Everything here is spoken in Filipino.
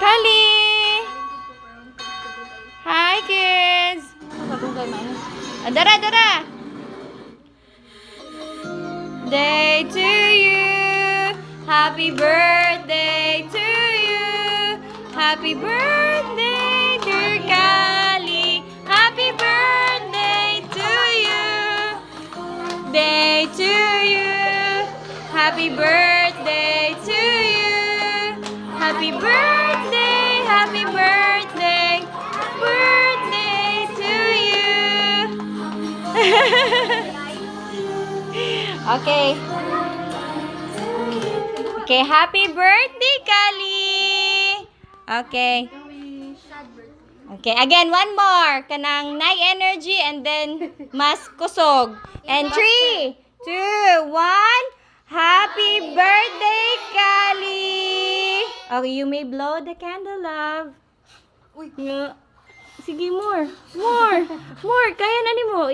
Kali! Hi, kids! Dara, dara! Day to you! Happy birthday to you! Happy birthday, dear Kali! Happy birthday to you! Day to you! Happy birthday to you! Happy birthday! Happy birthday! Birthday to you! Okay. Okay, happy birthday, Kali! Okay. Okay, again, one more. Kanang night energy and then mas kusog. And 3, 2, 1. Happy birthday, Kali! Okay, you may blow the candle, love. Nga. Sige, more. More. More. Kaya na ni mo.